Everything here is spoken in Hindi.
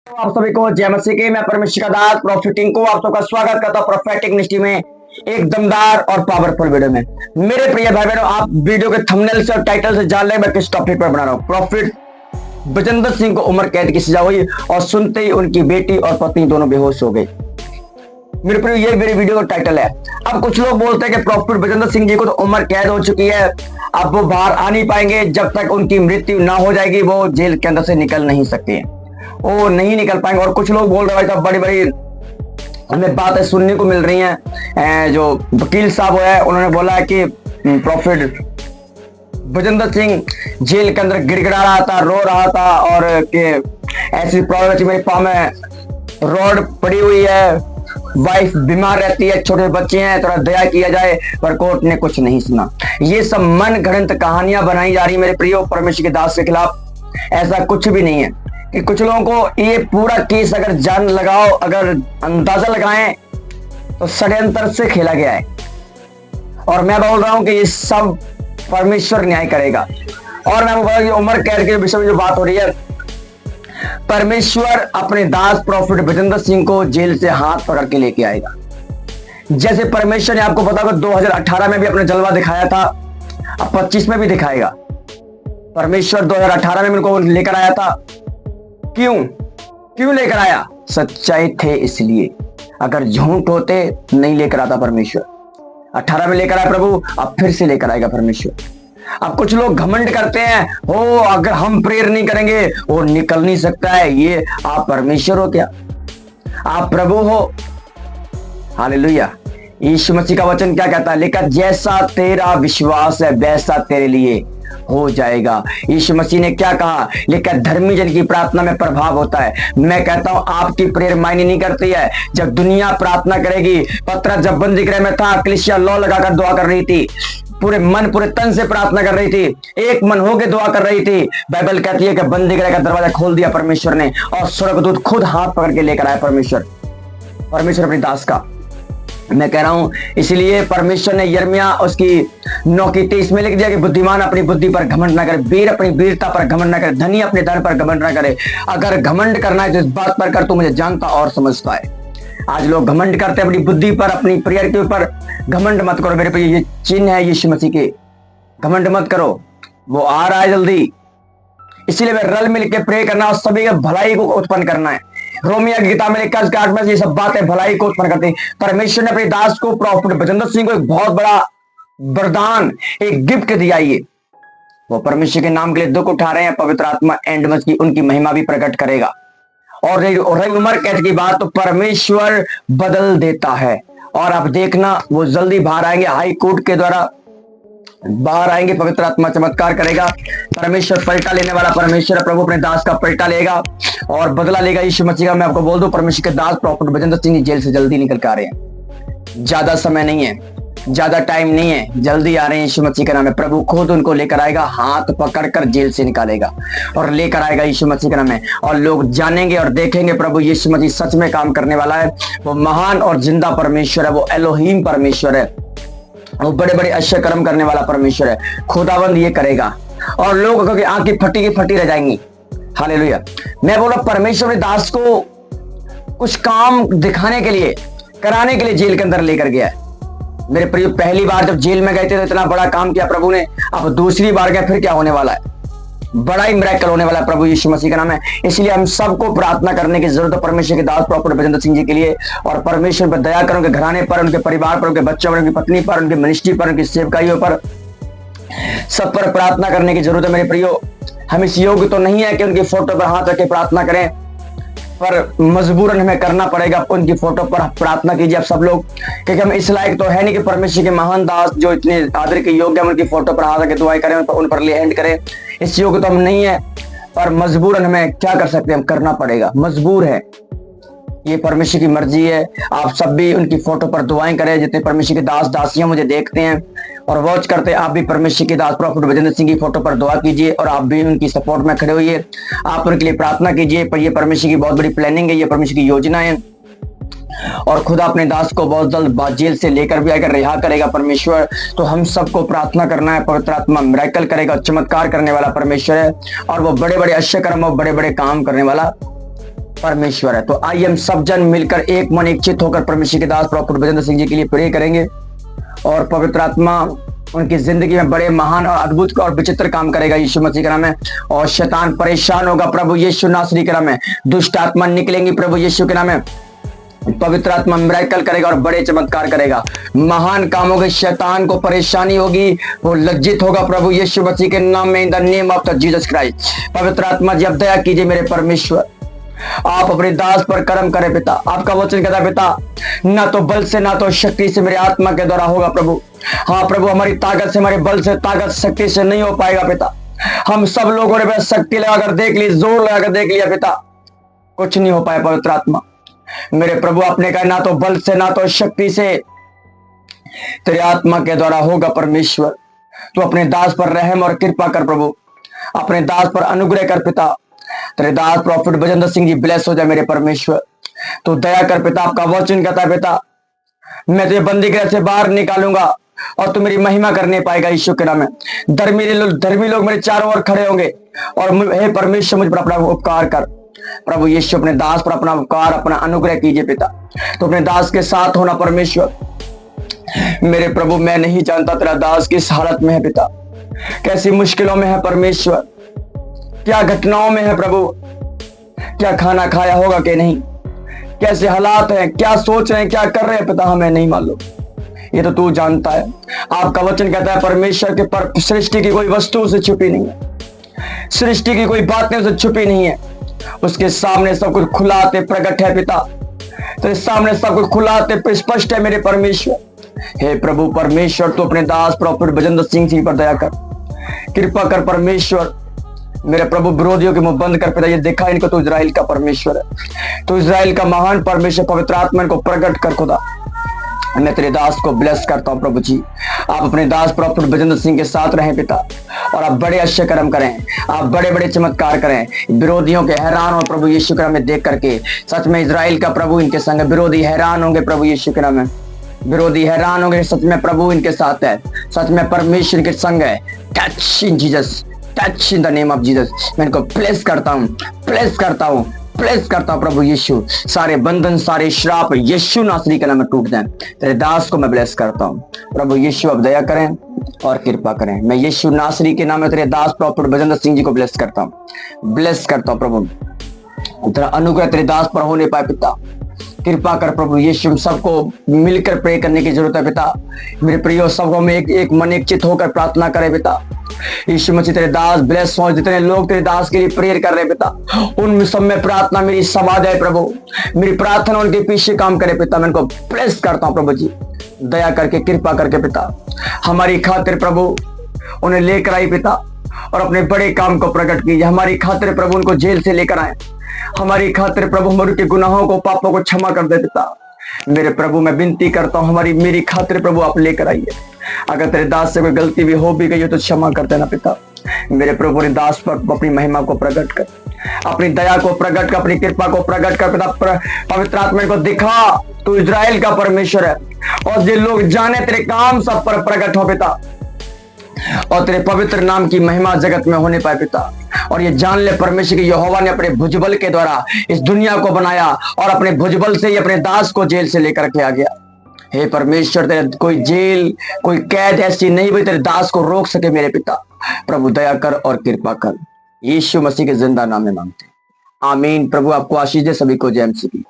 आप सभी को जय मसीह की। मैं परमेश्वर का दास प्रॉफिटिंग को आप सबका स्वागत करता हूं प्रोफेटिक मिनिस्ट्री में एक दमदार और पावरफुल वीडियो में। मेरे प्रिय भाई बहनों, आप वीडियो के थंबनेल से और टाइटल से जान लें मैं किस टॉपिक पर बना रहा हूं। प्रॉफिट बजेंद्र सिंह को उम्र कैद की सजा हुई और सुनते ही उनकी बेटी और पत्नी दोनों बेहोश हो गई। मेरे प्रिय, ये मेरी वीडियो का टाइटल है। अब कुछ लोग बोलते हैं कि प्रॉफिट बजेंद्र सिंह जी को तो उम्र कैद हो चुकी है, अब वो बाहर आ नहीं पाएंगे, जब तक उनकी मृत्यु ना हो जाएगी वो जेल के अंदर से निकल नहीं सकते, वो नहीं निकल पाएंगे। और कुछ लोग बोल रहे हैं बड़ी बड़ी हमें बातें सुनने को मिल रही हैं। जो वकील साहब है उन्होंने बोला है कि प्रॉफिट बजेंद्र सिंह जेल के अंदर गिड़गिड़ा रहा था, रो रहा था और कि ऐसी प्रॉब्लम मेरे पाँव में रॉड पड़ी हुई है, वाइफ बीमार रहती है, छोटे बच्चे हैं, थोड़ा दया किया जाए, पर कोर्ट ने कुछ नहीं सुना। ये सब मन गढ़ंत कहानियां बनाई जा रही मेरे प्रियो परमेश्वर के दास के खिलाफ। ऐसा कुछ भी नहीं है कि कुछ लोगों को ये पूरा केस अगर जान लगाओ, अगर अंदाजा लगाएं तो षड्यंत्र से खेला गया है। और मैं बोल रहा हूं कि ये सब परमेश्वर न्याय करेगा। और मैं बोल रहा हूं उम्र कैद के विषय में जो बात हो रही है, परमेश्वर अपने दास प्रॉफिट बजेंद्र सिंह को जेल से हाथ पकड़ के लेके आएगा। जैसे परमेश्वर ने आपको पता होगा 2018 में भी अपना जलवा दिखाया था, अब 25 में भी दिखाएगा। परमेश्वर 2018 में उनको लेकर आया था। क्यों लेकर आया? सच्चाई थे इसलिए। अगर झूठ होते नहीं लेकर आता परमेश्वर। 18 में लेकर आया प्रभु, अब फिर से लेकर आएगा परमेश्वर। अब कुछ लोग घमंड करते हैं, हो अगर हम प्रेयर नहीं करेंगे वो निकल नहीं सकता है। ये आप परमेश्वर हो क्या? आप प्रभु हो? हालेलुया। यीशु मसीह का वचन क्या कहता है? लेकिन जैसा तेरा विश्वास है वैसा तेरे लिए हो जाएगा। यीशु मसीह ने क्या कहा? लेकिन धर्मी जन की प्रार्थना में प्रभाव होता है। मैं कहता हूं आपकी प्रेयर मायने नहीं करती है। जब दुनिया प्रार्थना करेगी, पतरस जब बंदी गृह में था, कलीसिया लौ लगाकर दुआ कर रही थी, पूरे मन पूरे तन से प्रार्थना कर रही थी, एक मन होकर दुआ कर रही थी। बाइबल कहती है कि बंदी गृह का दरवाजा खोल दिया परमेश्वर ने और स्वर्गदूत खुद हाथ पकड़ के लेकर आया परमेश्वर अपनी दास का। मैं कह रहा हूं इसलिए परमेश्वर ने यिर्मयाह उसकी 9:23 में लिख दिया कि बुद्धिमान अपनी बुद्धि पर घमंड ना करे, वीर अपनी वीरता पर घमंड ना करे, धनी अपने धन पर घमंड ना करे। अगर घमंड करना है तो इस बात पर कर, तू मुझे जानता और समझता है। आज लोग घमंड करते हैं अपनी बुद्धि पर, अपनी प्रेयर के ऊपर। घमंड मत करो मेरे पे, ये चिन्ह है यीशु मसीह के। घमंड मत करो, वो आ रहा है जल्दी। इसीलिए मैं रल मिल के प्रे करना और सभी के भलाई को उत्पन्न करना है। रोमिया की किताब में लिखा है 8 में ये सब बातें भलाई को उत्पन्न करती है। परमेश्वर ने अपने दास को प्रॉफिट बजेंद्र सिंह को एक बहुत बड़ा वरदान, एक गिफ्ट दिया। ये वो परमेश्वर के नाम के लिए दुख उठा रहे हैं। पवित्र आत्मा एंड में की उनकी महिमा भी प्रकट करेगा। और रही उम्र कैद की बात, तो परमेश्वर बदल देता है। और आप देखना वो जल्दी बाहर आएंगे, हाई कोर्ट के द्वारा बाहर आएंगे। पवित्र आत्मा चमत्कार करेगा। परमेश्वर पलटा लेने वाला परमेश्वर, प्रभु अपने दास का पलटा लेगा और बदला लेगा यीशु मसीह का। मैं आपको बोल दूं परमेश्वर के दास प्रॉफिट बजेंद्र सिंह जेल से जल्दी निकल कर आ रहे हैं। ज्यादा समय नहीं है, ज्यादा टाइम नहीं है, जल्दी आ रहे हैं यीशु मसीह के नाम में। प्रभु खुद उनको लेकर आएगा, हाथ पकड़कर जेल से निकालेगा और लेकर आएगा यीशु मसीह के नाम में। और लोग जानेंगे और देखेंगे प्रभु यीशु मसीह सच में काम करने वाला है। वो महान और जिंदा परमेश्वर है, वो एलोहीम परमेश्वर है, वो बड़े बड़े अच्छे कर्म करने वाला परमेश्वर है। खुदावंद ये करेगा और लोगों की आंखें फटी की फटी रह जाएंगी। हालेलुया। मैं बोला परमेश्वर ने दास को कुछ काम दिखाने के लिए, कराने के लिए जेल के अंदर लेकर गया है। मेरे प्रिय, पहली बार जब जेल में गए थे तो इतना बड़ा काम किया प्रभु ने, अब दूसरी बार गए फिर क्या होने वाला है? बड़ा ही मिरेकल होने वाला है। प्रभु यीशु मसीह का नाम है। इसलिए हम सबको प्रार्थना करने की जरूरत है परमेश्वर के दास प्रॉफिट बजेंद्र सिंह जी के लिए। और परमेश्वर पर दया करो, उनके घराने पर, उनके परिवार पर, उनके बच्चों पर, उनकी पत्नी पर, उनकी मिनिस्ट्री पर, उनकी सेवकाइयों पर, सब पर प्रार्थना करने की जरूरत है मेरे प्रियो। हम इस योग्य तो नहीं है कि उनकी फोटो पर हाथ रख के प्रार्थना करें, पर मजबूरन हमें करना पड़ेगा। उनकी फोटो पर प्रार्थना कीजिए आप सब लोग, क्योंकि हम इस लायक तो है नहीं कि परमेश्वर के महान दास जो इतने आदर के योग्य हैं उनकी फोटो पर हाथ रख के दुआएं करें, उन पर ले हैंड करें। इस योग्य तो हम नहीं है, पर मजबूरन हमें क्या कर सकते हैं, हम करना पड़ेगा, मजबूर है। ये परमेश्वर की मर्जी है। आप सब भी उनकी फोटो पर दुआएं करें। जितने परमेश्वर के दास दासियां मुझे देखते हैं और वॉच करते हैं, आप भी परमेश्वर के दास प्रॉफिट बजेंद्र सिंह की फोटो पर दुआ कीजिए और आप भी उनकी सपोर्ट में खड़े होइए। आप उनके लिए प्रार्थना कीजिए। पर ये परमेश्वर की बहुत बड़ी प्लानिंग है, ये परमेश्वर की योजना है और खुदा अपने दास को बहुत जल्द जेल से लेकर भी आकर रिहा करेगा परमेश्वर। तो हम सबको प्रार्थना करना है। पवित्र आत्मा मिरेकल करेगा, चमत्कार करने वाला परमेश्वर है और वो बड़े बड़े अच्छे कर्म और बड़े बड़े काम करने वाला परमेश्वर है। तो आइए हम सब जन मिलकर एक मन एक चित्त होकर परमेश्वर के दास प्रॉफिट बजेंद्र सिंह जी के लिए प्रे करेंगे और पवित्र आत्मा उनकी जिंदगी में बड़े महान और अद्भुत और विचित्र काम करेगा यीशु मसीह के नाम में। और शैतान परेशान होगा प्रभु यीशु नासरी के नाम में। दुष्ट आत्मा निकलेंगी प्रभु यीशु के नाम में। पवित्र आत्मा मिरेकल करेगा और बड़े चमत्कार करेगा, महान काम होगा। शैतान को परेशानी होगी, वो लज्जित होगा प्रभु यीशु मसीह के नाम में, in the name of the Jesus Christ. पवित्र आत्मा जी अब दया कीजिए मेरे परमेश्वर, आप अपने दास पर कर्म करें पिता। आपका वचन कहता है पिता, ना तो बल से ना तो शक्ति से मेरे आत्मा के द्वारा होगा प्रभु। हाँ प्रभु, हमारी ताकत से, हमारे बल से, ताकत शक्ति से नहीं हो पाएगा पिता। हम सब लोगों ने शक्ति लगाकर देख ली, जोर लगाकर देख लिया पिता, कुछ नहीं हो पाया। पवित्र आत्मा मेरे प्रभु, आपने कहा ना तो बल से ना तो शक्ति से, तेरे आत्मा के द्वारा होगा परमेश्वर। तो अपने दास पर रहम और कृपा कर प्रभु, अपने दास पर अनुग्रह कर पिता। तेरे दास प्रॉफिट बजेंद्र सिंह जी ब्लेस हो जाए मेरे परमेश्वर। तो दया कर पिता, आपका वचन कहता है पिता, मैं तुझे बंदी गृह से बाहर निकालूंगा और तू मेरी महिमा करने पाएगा यीशु के नाम में। धर्मी लोग मेरे चारों ओर खड़े होंगे और हे परमेश्वर मुझ पर अपना उपकार कर प्रभु यीशु। अपने दास पर अपना उपकार, अपना अनुग्रह कीजिए पिता। तो अपने दास के साथ होना परमेश्वर। मेरे प्रभु, मैं नहीं जानता तेरा दास किस हालत में है पिता, कैसी मुश्किलों में है परमेश्वर, क्या घटनाओं में है प्रभु, क्या खाना खाया होगा कि नहीं, कैसे हालात हैं, क्या सोच रहे हैं, क्या कर रहे हैं पिता, हमें नहीं मालूम, ये तो तू जानता है। आपका वचन कहता है परमेश्वर के पर सृष्टि की कोई वस्तु उसे छुपी नहीं है, सृष्टि की कोई बातें उसे छुपी नहीं है। उसके सामने सब कुछ खुलाते प्रकट है पिता, तेरे सामने सब कुछ खुलाते स्पष्ट है मेरे परमेश्वर। हे प्रभु परमेश्वर, तू अपने दास प्रॉफिट बजेंद्र सिंह जी पर दया कर, कृपा कर परमेश्वर। मेरे प्रभु, विरोधियों के मुंह बंद कर पिता, ये देखा इनको तो इजराइल का परमेश्वर है, तो इजराइल का महान परमेश्वर। पवित्र आत्मा को प्रकट कर खुदा। मैं तेरे दास को ब्लेस करता हूं प्रभु जी। आप अपने दास प्रॉफिट बजेंद्र सिंह के साथ रहें पिता, और आप बड़े अच्छे कर्म करें, आप बड़े बड़े चमत्कार करें। विरोधियों के हैरान हो प्रभु यीशु के नाम में देख करके। सच में इजराइल का प्रभु इनके संग, विरोधी हैरान होंगे प्रभु यीशु के नाम में, विरोधी हैरान होंगे। सच में प्रभु इनके साथ है, सच में परमेश्वर के संग है। Touch in Jesus, touch in the name of Jesus. मैं इनको प्लेस करता हूँ, प्लेस करता हूँ, प्लेस करता हूं प्रभु यीशु। सारे बंधन, सारे श्राप यीशु नासरी के नाम में टूट जाएं। तेरे दास को मैं ब्लेस करता हूं प्रभु यीशु, अब दया करें और कृपा करें। मैं यीशु नासरी के नाम में तेरे दास प्रॉफिट बजेंद्र सिंह जी को ब्लेस करता हूं, ब्लेस करता हूं प्रभु। तेरा अनुग्रह तेरे दास पर होने पाए पिता, कृपा कर प्रभु यीशु। सबको मिलकर प्रे करने की जरूरत है पिता। मेरे प्रियो, सबको में एक मन एक चित होकर प्रार्थना करें पिता। यीशु मसीह तेरे दास ब्लेस हो। जितने लोग तेरे दास के लिए प्रेयर कर रहे हैं पिता, उन सब में प्रार्थना मेरी समा जाए प्रभु। मेरी प्रार्थना उनके पीछे काम करे पिता। मैं उनको ब्लेस करता हूं प्रभु जी, दया करके कृपा करके पिता। हमारी खातिर प्रभु उन्हें लेकर आई पिता, और अपने बड़े काम को प्रकट कीजिए। हमारी खातिर प्रभु उनको जेल से लेकर आए, हमारी खातिर प्रभु हमारे के गुनाहों को, पापों को क्षमा कर दे पिता। मेरे प्रभु, मैं विनती करता हूं, मेरी खातिर प्रभु आप लेकर आइए। अगर तेरे दास से कोई गलती भी हो भी गई हो तो क्षमा कर देना पिता। मेरे प्रभु ने दास पर अपनी महिमा को प्रकट कर, अपनी दया को प्रकट कर, अपनी कृपा को प्रकट कर पिता। पवित्र आत्मा को दिखा, तू इजराइल का परमेश्वर है, और जो लोग जाने तेरे काम सब पर प्रकट हो पिता, और तेरे पवित्र नाम की महिमा जगत में होने पाए पिता। और ये जान ले परमेश्वर की यहोवा ने अपने भुजबल के द्वारा इस दुनिया को बनाया, और अपने भुजबल से ही अपने दास को जेल से लेकर के आ गया। हे परमेश्वर, तेरे कोई जेल, कोई कैद ऐसी नहीं हुई तेरे दास को रोक सके मेरे पिता। प्रभु दया कर और कृपा कर, यीशु मसीह के जिंदा नाम में मांगते हैं, आमीन। प्रभु आपको आशीष दे, सभी को जय मसीह की।